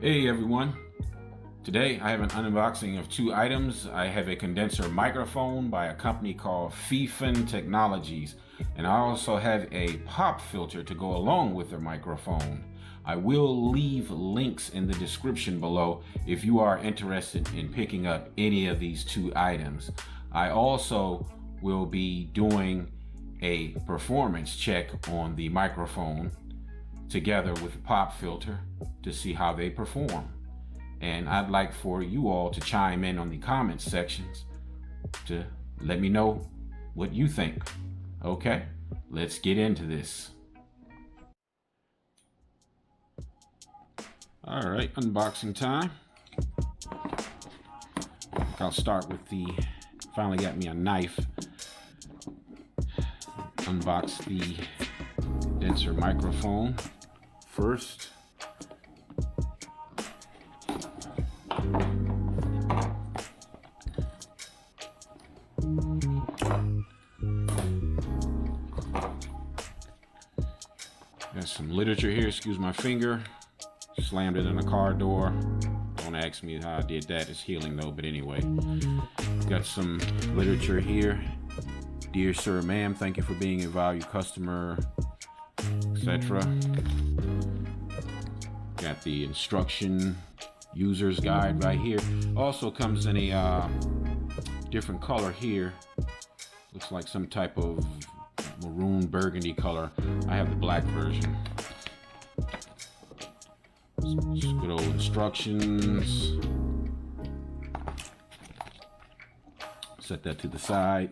Hey everyone, today I have an unboxing of two items. I have a condenser microphone by a company called Fifine Technologies, and I also have a pop filter to go along with the microphone. I will leave links in the description below if you are interested in picking up any of these two items. I also will be doing a performance check on the microphone together with the pop filter to see how they perform. And I'd like for you all to chime in on the comments sections to let me know what you think. Okay, let's get into this. All right, unboxing time. I'll start with finally got me a knife. Unbox the condenser microphone first. Got some literature here, excuse my finger. Slammed it in a car door. Don't ask me how I did that, it's healing though, but anyway. Got some literature here. Dear sir, ma'am, thank you for being a valued customer, etc. Got the instruction user's guide right here. Also comes in a different color here. Looks like some type of maroon burgundy color. I have the black version. Just good old instructions. Set that to the side.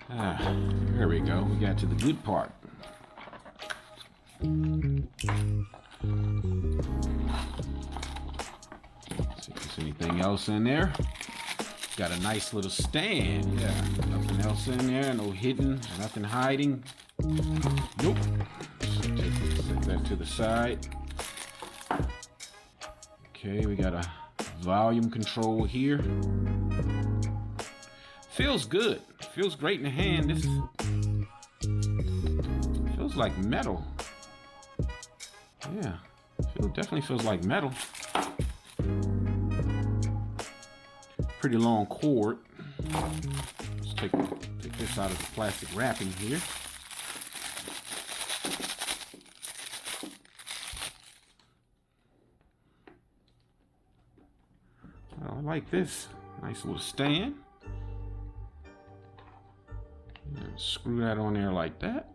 There we go. We got to the good part. See if there's anything else in there. Got a nice little stand. Yeah, nothing else in there. No hidden, nothing hiding. Nope. Set that to the side. Okay, we got a volume control here. Feels good. Feels great in the hand. This feels like metal. Yeah, definitely feels like metal. Pretty long cord. Let's take this out of the plastic wrapping here. Oh, I like this. Nice little stand. And screw that on there like that.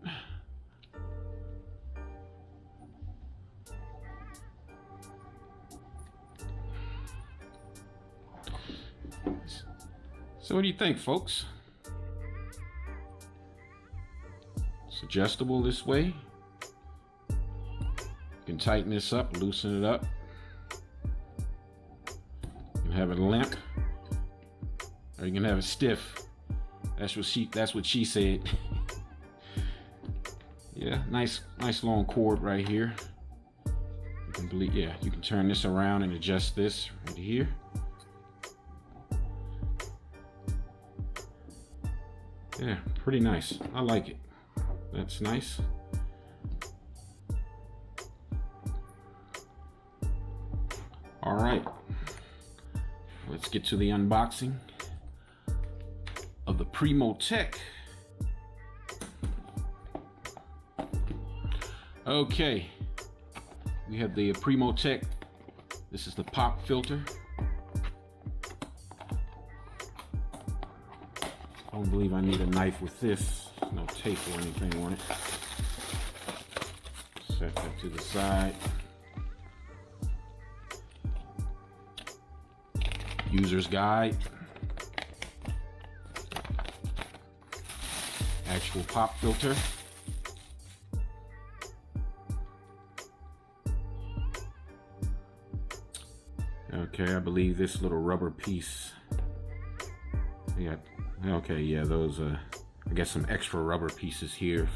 So what do you think, folks? It's adjustable this way. You can tighten this up, loosen it up. You can have it limp, or you can have it stiff. That's what she said. Yeah, nice long cord right here. You can turn this around and adjust this right here. Yeah, pretty nice. I like it. That's nice. All right, let's get to the unboxing of the Pemotech. Okay, we have the Pemotech. This is the pop filter. I don't believe I need a knife with this. There's no tape or anything on it. Set that to the side. User's guide. Actual pop filter. Okay, I believe this little rubber piece. Yeah. Okay, yeah, those I guess some extra rubber pieces here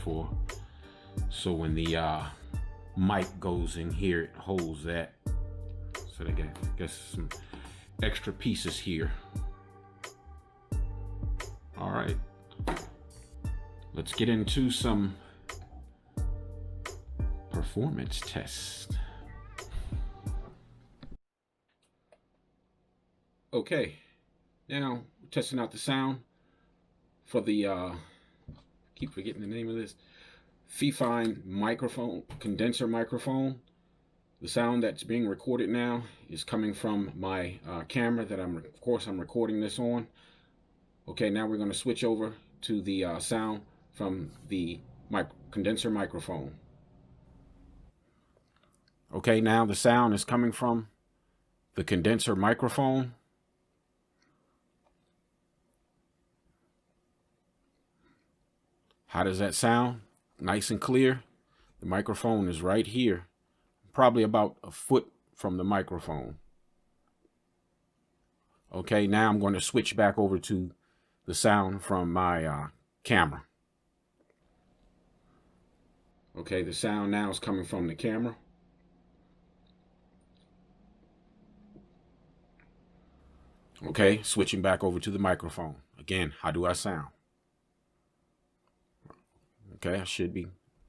so when the mic goes in here, it holds that. So I guess some extra pieces here. All right, let's get into some performance tests. Okay, now testing out the sound for the keep forgetting the name of this Fifine microphone, condenser microphone. The sound that's being recorded now is coming from my camera that I'm recording this on. Okay, now we're going to switch over to the sound from the condenser microphone. Okay, now the sound is coming from the condenser microphone. How does that sound? Nice and clear. The microphone is right here, probably about a foot from the microphone. Okay, now I'm going to switch back over to the sound from my camera. Okay, the sound now is coming from the camera. Okay, switching back over to the microphone. Again, how do I sound? Okay,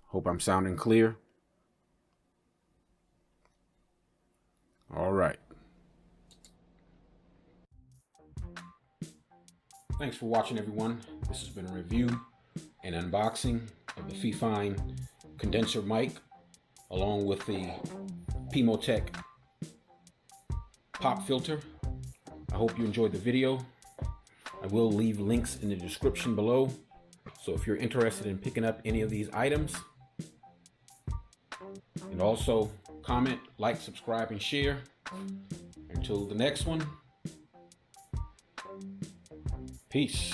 hope I'm sounding clear. All right. Thanks for watching, everyone. This has been a review and unboxing of the Fifine condenser mic, along with the Pemotech Pop filter. I hope you enjoyed the video. I will leave links in the description below, so if you're interested in picking up any of these items, and also comment, like, subscribe, and share. Until the next one, peace.